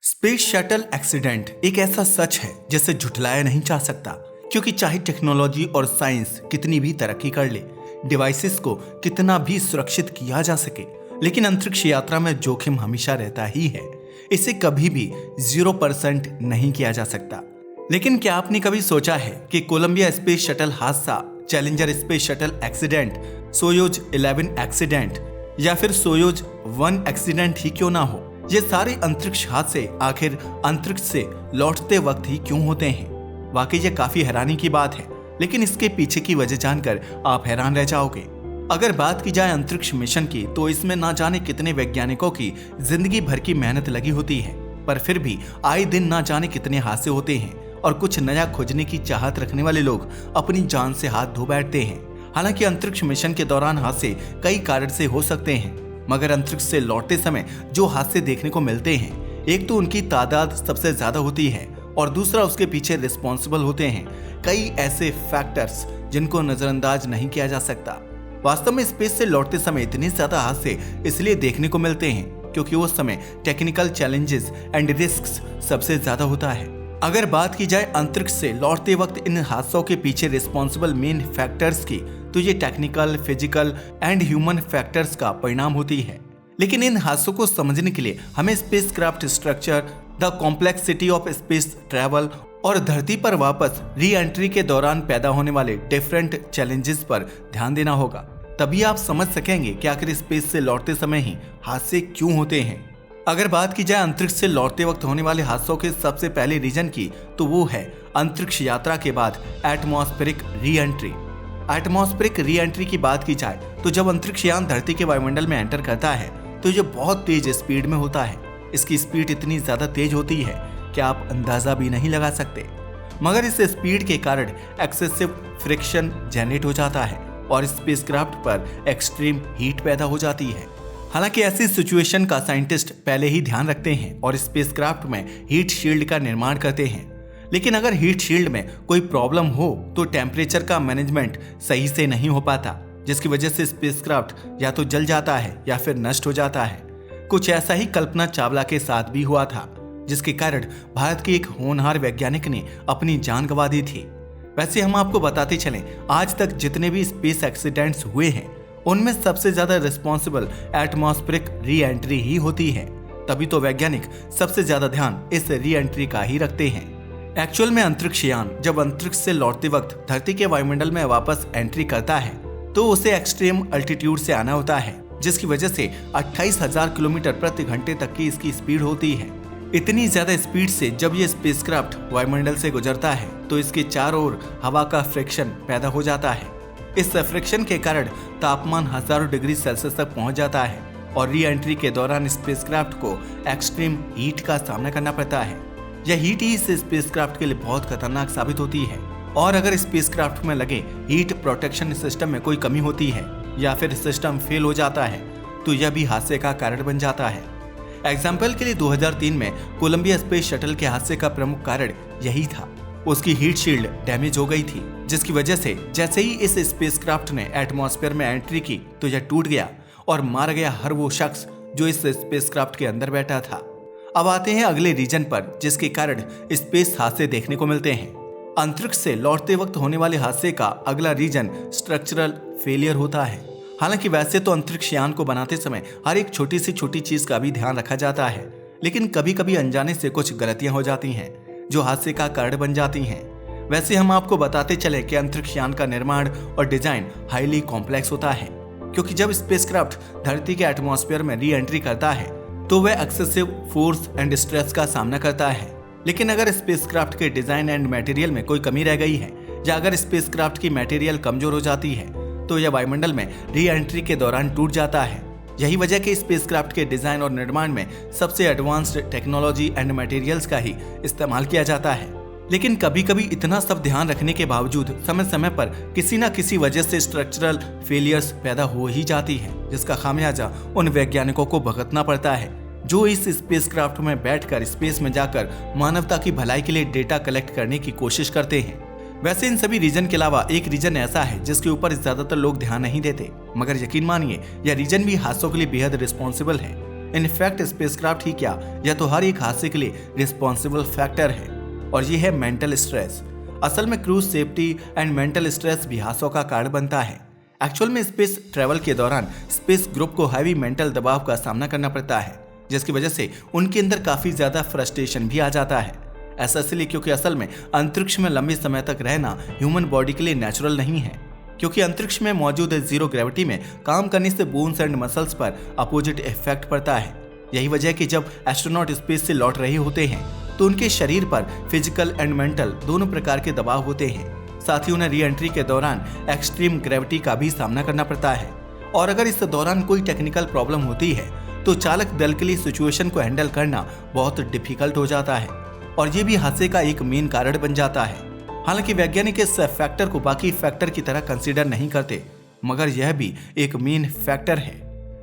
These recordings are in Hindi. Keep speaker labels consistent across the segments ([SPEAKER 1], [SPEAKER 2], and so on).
[SPEAKER 1] स्पेस शटल एक्सीडेंट एक ऐसा सच है जिसे झुठलाया नहीं जा सकता, क्योंकि चाहे टेक्नोलॉजी और साइंस कितनी भी तरक्की कर ले, डिवाइसेस को कितना भी सुरक्षित किया जा सके, लेकिन अंतरिक्ष यात्रा में जोखिम हमेशा रहता ही है। इसे कभी भी 0% नहीं किया जा सकता। लेकिन क्या आपने कभी सोचा है कि कोलंबिया स्पेस शटल हादसा, challenger space shuttle accident, Soyuz 11 accident या फिर सोयूज 1 एक्सीडेंट ही क्यों ना हो, ये सारे अंतरिक्ष हादसे आखिर अंतरिक्ष से लौटते वक्त ही क्यों होते हैं? वाकई ये काफी हैरानी की बात है, लेकिन इसके पीछे की वजह जानकर आप हैरान रह जाओगे। अगर बात की जाए अंतरिक्ष मिशन की, तो इसमें ना जाने कितने वैज्ञानिकों की जिंदगी भर की मेहनत लगी होती है, पर फिर भी आए दिन ना जाने कितने हादसे होते हैं और कुछ नया खोजने की चाहत रखने वाले लोग अपनी जान से हाथ धो बैठते हैं। हालांकि अंतरिक्ष मिशन के दौरान हादसे कई कारण से हो सकते हैं, मगर अंतरिक्ष से लौटते समय जो हादसे देखने को मिलते हैं, एक तो उनकी तादाद सबसे ज्यादा होती है और दूसरा उसके पीछे रिस्पॉन्सिबल होते हैं कई ऐसे फैक्टर्स जिनको नजरअंदाज नहीं किया जा सकता। वास्तव में स्पेस से लौटते समय इतने ज्यादा हादसे इसलिए देखने को मिलते हैं क्योंकि उस समय टेक्निकल चैलेंजेस एंड रिस्क्स सबसे ज्यादा होता है। अगर बात की जाए अंतरिक्ष से लौटते वक्त इन हादसों के पीछे रिस्पॉन्सिबल मेन फैक्टर्स की, तो ये technical, physical and human factors का परिणाम होती है। लेकिन इन हादसों को समझने के लिए हमें spacecraft structure, the complexity of space travel और धरती पर वापस री एंट्री के दौरान पैदा होने वाले डिफरेंट चैलेंजेस पर ध्यान देना होगा। तभी आप समझ सकेंगे कि आखिर स्पेस से लौटते समय ही हादसे क्यों होते हैं। अगर बात की जाए अंतरिक्ष से लौटते वक्त होने वाले हादसों के सबसे पहले रीजन की, तो वो है अंतरिक्ष यात्रा के बाद atmospheric re entry. Atmospheric re entry की बात की जाए तो जब अंतरिक्ष यान धरती के वायुमंडल में एंटर करता है तो ये बहुत तेज स्पीड में होता है। इसकी स्पीड इतनी ज्यादा तेज होती है कि आप अंदाजा भी नहीं लगा सकते, मगर इस स्पीड के कारण एक्सेसिव फ्रिक्शन जनरेट हो जाता है और स्पेसक्राफ्ट पर एक्सट्रीम हीट पैदा हो जाती है। हालांकि ऐसी सिचुएशन का साइंटिस्ट पहले ही ध्यान रखते हैं और स्पेसक्राफ्ट में हीट शील्ड का निर्माण करते हैं, लेकिन अगर हीट शील्ड में कोई प्रॉब्लम हो तो टेम्परेचर का मैनेजमेंट सही से नहीं हो पाता, जिसकी वजह से स्पेसक्राफ्ट या तो जल जाता है या फिर नष्ट हो जाता है। कुछ ऐसा ही कल्पना चावला के साथ भी हुआ था, जिसके कारण भारत के एक होनहार वैज्ञानिक ने अपनी जान गंवा दी थी। वैसे हम आपको बताते चलें, आज तक जितने भी स्पेस एक्सीडेंट्स हुए हैं उनमें सबसे ज्यादा रिस्पॉन्सिबल एटमॉस्फेरिक री एंट्री ही होती है। तभी तो वैज्ञानिक सबसे ज्यादा ध्यान इस री एंट्री का ही रखते हैं। एक्चुअल में अंतरिक्ष यान जब अंतरिक्ष से लौटते वक्त धरती के वायुमंडल में वापस एंट्री करता है तो उसे एक्सट्रीम अल्टीट्यूड से आना होता है, जिसकी वजह से 28,000 किलोमीटर प्रति घंटे तक की इसकी स्पीड होती है। इतनी ज्यादा स्पीड से जब ये स्पेसक्राफ्ट वायुमंडल से गुजरता है तो इसके चारों ओर हवा का फ्रिक्शन पैदा हो जाता है। इस फ्रिक्शन के कारण तापमान हजारों डिग्री सेल्सियस तक पहुंच जाता है और री एंट्री के दौरान स्पेसक्राफ्ट को एक्सट्रीम हीट का सामना करना पड़ता है। यह हीट ही इस स्पेसक्राफ्ट के लिए बहुत खतरनाक साबित होती है, और अगर स्पेसक्राफ्ट में लगे हीट प्रोटेक्शन सिस्टम में कोई कमी होती है या फिर सिस्टम फेल हो जाता है तो यह भी हादसे का कारण बन जाता है। एग्जाम्पल के लिए 2003 में कोलंबिया स्पेस शटल के हादसे का प्रमुख कारण यही था। उसकी हीट शील्ड डैमेज हो गई थी, जिसकी वजह से जैसे ही इस स्पेसक्राफ्ट ने एटमॉस्फेयर में एंट्री की तो यह टूट गया और मार गया हर वो शख्स जो इस स्पेसक्राफ्ट के अंदर बैठा था। अब आते हैं अगले रीजन पर, जिसके कारण स्पेस हादसे देखने को मिलते हैं। अंतरिक्ष से लौटते वक्त होने वाले हादसे का अगला रीजन स्ट्रक्चरल फेलियर होता है। हालांकि वैसे तो अंतरिक्ष यान को बनाते समय हर एक छोटी सी छोटी चीज का भी ध्यान रखा जाता है, लेकिन कभी कभी अनजाने से कुछ गलतियां हो जाती हैं जो हादसे का कारण बन जाती हैं। वैसे हम आपको बताते चले कि अंतरिक्ष यान का निर्माण और डिजाइन हाईली कॉम्प्लेक्स होता है, क्योंकि जब स्पेसक्राफ्ट धरती के एटमॉस्फेयर में री एंट्री करता है तो वह एक्सेसिव फोर्स एंड स्ट्रेस का सामना करता है। लेकिन अगर स्पेसक्राफ्ट के डिजाइन एंड मटेरियल में कोई कमी रह गई है या अगर स्पेसक्राफ्ट की मटेरियल कमजोर हो जाती है तो यह वायुमंडल में री एंट्री के दौरान टूट जाता है। यही वजह कि स्पेसक्राफ्ट के डिजाइन और निर्माण में सबसे एडवांस्ड टेक्नोलॉजी एंड मटेरियल्स का ही इस्तेमाल किया जाता है। लेकिन कभी कभी इतना सब ध्यान रखने के बावजूद समय समय पर किसी न किसी वजह से स्ट्रक्चरल फेलियर्स पैदा हो ही जाती है, जिसका खामियाजा उन वैज्ञानिकों को भुगतना पड़ता है जो इस स्पेसक्राफ्ट में बैठकर स्पेस में जाकर मानवता की भलाई के लिए डेटा कलेक्ट करने की कोशिश करते हैं। वैसे इन सभी रीजन के अलावा एक रीजन ऐसा है जिसके ऊपर ज्यादातर लोग ध्यान नहीं देते, मगर यकीन मानिए यह रीजन भी हादसों के लिए बेहद रिस्पॉन्सिबल है। इनफैक्ट स्पेसक्राफ्ट ही क्या, यह तो हर एक हादसे के लिए रिस्पॉन्सिबल फैक्टर है, और ये है मेंटल स्ट्रेस। असल में cruise safety and mental stress भी हादसों का कारण बनता है। एक्चुअल में स्पेस ट्रैवल के दौरान स्पेस ग्रुप को हैवी मेंटल दबाव का सामना करना पड़ता है, जिसकी वजह से उनके अंदर काफी ज्यादा फ्रस्ट्रेशन भी आ जाता है। ऐसा इसलिए क्योंकि असल में अंतरिक्ष में लंबे समय तक रहना ह्यूमन बॉडी के लिए नेचुरल नहीं है, क्योंकि अंतरिक्ष में मौजूद जीरो ग्रेविटी में काम करने से बोन्स एंड मसल्स पर अपोजिट इफेक्ट पड़ता है। यही वजह है कि जब एस्ट्रोनॉट स्पेस से लौट रहे होते हैं तो उनके शरीर पर फिजिकल एंड मेंटल दोनों प्रकार के दबाव होते हैं। साथ ही उन्हें री एंट्री के दौरान एक्सट्रीम ग्रेविटी का भी सामना करना पड़ता है, और अगर इस दौरान कोई टेक्निकल प्रॉब्लम होती है तो चालक दल के लिए सिचुएशन को हैंडल करना बहुत डिफिकल्ट हो जाता है, और ये भी हादसे का एक मेन कारण बन जाता है। हालांकि वैज्ञानिक इस फैक्टर को बाकी फैक्टर की तरह कंसीडर नहीं करते, मगर यह भी एक मेन फैक्टर है।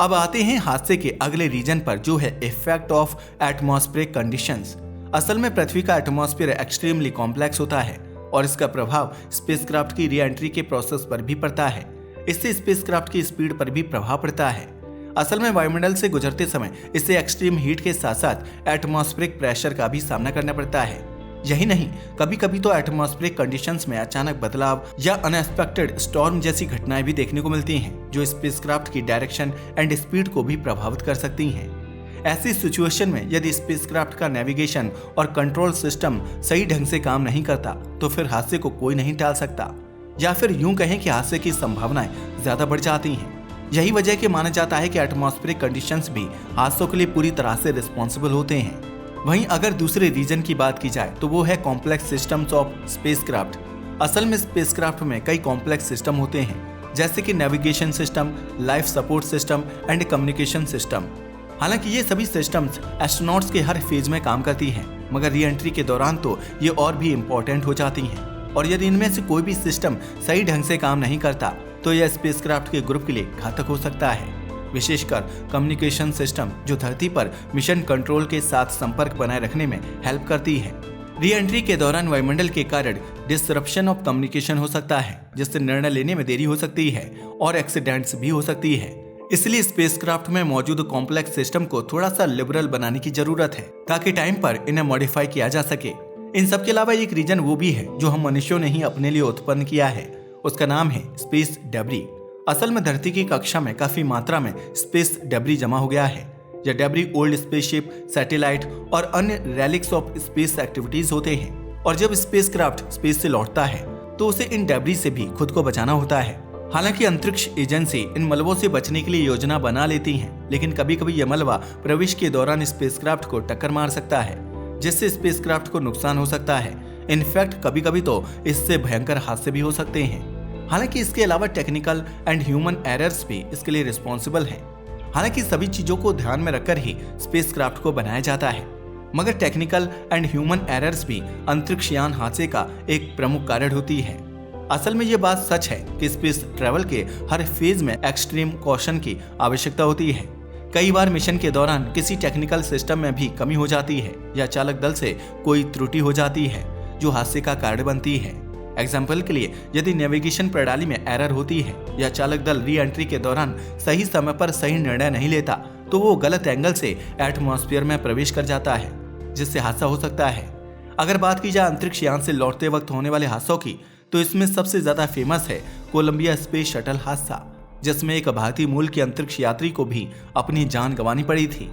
[SPEAKER 1] अब आते हैं हादसे के अगले रीजन पर, जो है इफेक्ट ऑफ एटमॉस्फेरिक कंडीशंस। असल में पृथ्वी का एटमॉस्फेयर एक्सट्रीमली कॉम्प्लेक्स होता है, और इसका प्रभाव स्पेसक्राफ्ट की री एंट्री के प्रोसेस पर भी पड़ता है। इससे स्पेसक्राफ्ट की स्पीड पर भी प्रभाव पड़ता है। असल में वायुमंडल से गुजरते समय इसे एक्सट्रीम हीट के साथ साथ एटमॉस्फेरिक प्रेशर का भी सामना करना पड़ता है। यही नहीं, कभी कभी तो एटमॉस्फेरिक कंडीशंस में अचानक बदलाव या अनएक्सपेक्टेड स्टॉर्म जैसी घटनाएं भी देखने को मिलती हैं, जो स्पेसक्राफ्ट की डायरेक्शन एंड स्पीड को भी प्रभावित कर सकती हैं। ऐसी सिचुएशन में यदि स्पेसक्राफ्ट का नेविगेशन और कंट्रोल सिस्टम सही ढंग से काम नहीं करता तो फिर हादसे को कोई नहीं टाल सकता, या फिर यूं कहें कि हादसे की संभावनाएं ज्यादा बढ़ जाती हैं। यही वजह कि माना जाता है कि एटमॉस्फेरिक कंडीशंस भी हादसों के लिए पूरी तरह से रिस्पॉन्सिबल होते हैं। वहीं अगर दूसरे रीजन की बात की जाए तो वो है कॉम्प्लेक्स सिस्टम्स ऑफ स्पेसक्राफ्ट। असल में स्पेसक्राफ्ट में कई कॉम्प्लेक्स सिस्टम होते हैं, जैसे कि navigation system, life support system and communication system. हालांकि ये सभी सिस्टम्स एस्ट्रोनॉट्स के हर फेज में काम करती हैं, मगर री एंट्री के दौरान तो ये और भी इम्पोर्टेंट हो जाती हैं, और यदि इनमें से कोई भी सिस्टम सही ढंग से काम नहीं करता तो यह स्पेसक्राफ्ट के ग्रुप के लिए घातक हो सकता है। विशेषकर कम्युनिकेशन सिस्टम, जो धरती पर मिशन कंट्रोल के साथ संपर्क बनाए रखने में हेल्प करती है। री एंट्री के दौरान वायुमंडल के कारण डिसरप्शन ऑफ कम्युनिकेशन हो सकता है, जिससे निर्णय लेने में देरी हो सकती है और एक्सीडेंट्स भी हो सकती है। इसलिए स्पेसक्राफ्ट में मौजूद कॉम्प्लेक्स सिस्टम को थोड़ा सा लिबरल बनाने की जरूरत है, ताकि टाइम पर इन्हें मॉडिफाई किया जा सके। इन सब के अलावा एक रीजन वो भी है जो हम मनुष्यों ने ही अपने लिए उत्पन्न किया है, उसका नाम है स्पेस डेब्री। असल में धरती की कक्षा में काफी मात्रा में स्पेस डेब्री जमा हो गया है। यह डेब्री ओल्ड स्पेसशिप, सैटेलाइट और अन्य रेलिक्स ऑफ स्पेस एक्टिविटीज होते हैं, और जब स्पेसक्राफ्ट स्पेस से लौटता है तो उसे इन डेब्री से भी खुद को बचाना होता है। हालांकि अंतरिक्ष एजेंसी इन मलबों से बचने के लिए योजना बना लेती हैं, लेकिन कभी कभी यह मलबा प्रवेश के दौरान स्पेसक्राफ्ट को टक्कर मार सकता है, जिससे स्पेसक्राफ्ट को नुकसान हो सकता है। इनफैक्ट कभी कभी तो इससे भयंकर हादसे भी हो सकते हैं। हालांकि इसके अलावा टेक्निकल एंड ह्यूमन एरर्स भी इसके लिए रिस्पॉन्सिबल हैं। हालांकि सभी चीजों को ध्यान में रखकर ही स्पेसक्राफ्ट को बनाया जाता है, मगर टेक्निकल एंड ह्यूमन एरर्स भी अंतरिक्ष यान हादसे का एक प्रमुख कारण होती है। असल में ये बात सच है कि स्पेस ट्रैवल के हर फेज में एक्सट्रीम कॉशन की आवश्यकता होती है। कई बार मिशन के दौरान किसी टेक्निकल सिस्टम में भी कमी हो जाती है या चालक दल से कोई त्रुटि हो जाती है जो हादसे का कारण बनती है। एग्जाम्पल के लिए, यदि नेविगेशन प्रणाली में एरर होती है या चालक दल री एंट्री के दौरान सही समय पर सही निर्णय नहीं लेता तो वो गलत एंगल से एटमॉस्फेयर में प्रवेश कर जाता है, जिससे हादसा हो सकता है। अगर बात की जाए अंतरिक्ष यान से लौटते वक्त होने वाले हादसों की, तो इसमें सबसे ज्यादा फेमस है कोलंबिया स्पेस शटल हादसा, जिसमें एक भारतीय मूल के अंतरिक्ष यात्री को भी अपनी जान गंवानी पड़ी थी।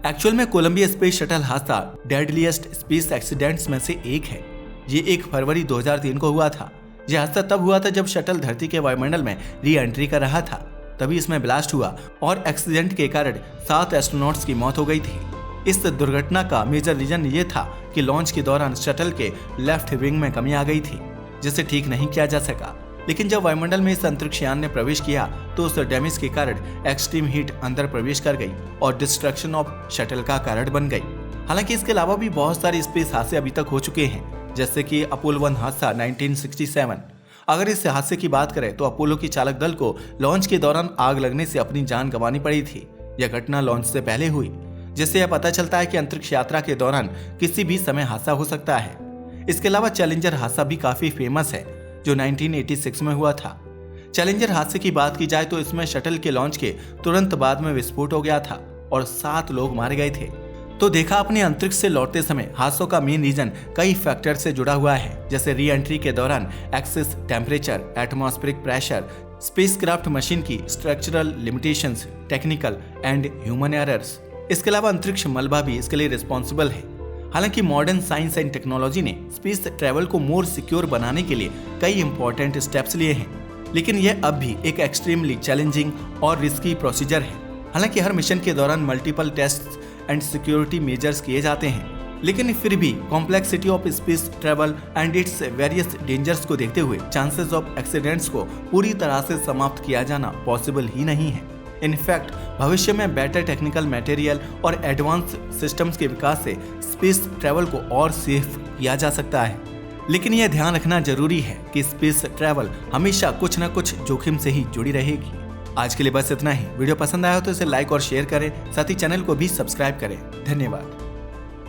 [SPEAKER 1] एक्चुअल में कोलंबिया स्पेस शटल हादसा डेडलीस्ट स्पेस एक्सीडेंट्स में से एक है। ये 1 फरवरी 2003 को हुआ था। यह हादसा तब हुआ था जब शटल धरती के वायुमंडल में री एंट्री कर रहा था, तभी इसमें ब्लास्ट हुआ और एक्सीडेंट के कारण 7 एस्ट्रोनॉट्स की मौत हो गई थी। इस दुर्घटना का मेजर रीजन ये था कि लॉन्च के दौरान शटल के लेफ्ट विंग में कमी आ गई थी, जिसे ठीक नहीं किया जा सका। लेकिन जब वायुमंडल में इस अंतरिक्ष यान ने प्रवेश किया तो उस डैमेज के कारण एक्सट्रीम हीट अंदर प्रवेश कर गई और डिस्ट्रक्शन ऑफ शटल का कारण बन गई। हालांकि इसके अलावा भी बहुत सारे स्पेस हादसे अभी तक हो चुके हैं, जैसे कि अपोलो 1 हादसा 1967। अगर इस हादसे की बात करें तो अपोलो की चालक दल को लॉन्च के दौरान आग लगने से अपनी जान गंवानी पड़ी थी। यह घटना लॉन्च से पहले हुई, जिससे यह पता चलता है कि अंतरिक्ष यात्रा के दौरान किसी भी समय हादसा हो सकता है। इसके अलावा चैलेंजर हादसा भी काफी फेमस है, जो 1986 में हुआ था। चैलेंजर हादसे की बात की जाए तो इसमें शटल के लॉन्च के तुरंत बाद में विस्फोट हो गया था और 7 लोग मारे गए थे। तो देखा अपने अंतरिक्ष से लौटते समय हादसों का मेन रीजन कई फैक्टर से जुड़ा हुआ है, जैसे री एंट्री के दौरान excess temperature, atmospheric pressure, spacecraft machine की structural limitations, technical and human errors. इसके अलावा अंतरिक्ष मलबा भी इसके लिए रिस्पॉन्सिबल है। हालांकि मॉडर्न साइंस एंड टेक्नोलॉजी ने स्पेस ट्रैवल को मोर सिक्योर बनाने के लिए कई इंपॉर्टेंट स्टेप्स लिए हैं, लेकिन यह अब भी एक एक्सट्रीमली चैलेंजिंग और रिस्की प्रोसीजर है। हालांकि हर मिशन के दौरान multiple tests and security measures किए जाते हैं, लेकिन फिर भी complexity of space travel and its various dangers को देखते हुए चांसेस ऑफ एक्सीडेंट्स को पूरी तरह से समाप्त किया जाना पॉसिबल ही नहीं है। इनफैक्ट भविष्य में बेटर टेक्निकल मटेरियल और एडवांस सिस्टम्स के विकास से स्पेस ट्रैवल को और सेफ किया जा सकता है। लेकिन यह ध्यान रखना जरूरी है कि स्पेस ट्रैवल हमेशा कुछ न कुछ जोखिम से ही जुड़ी रहेगी। आज के लिए बस इतना ही। वीडियो पसंद आया हो तो इसे लाइक और शेयर करें, साथ ही चैनल को भी सब्सक्राइब करें। धन्यवाद।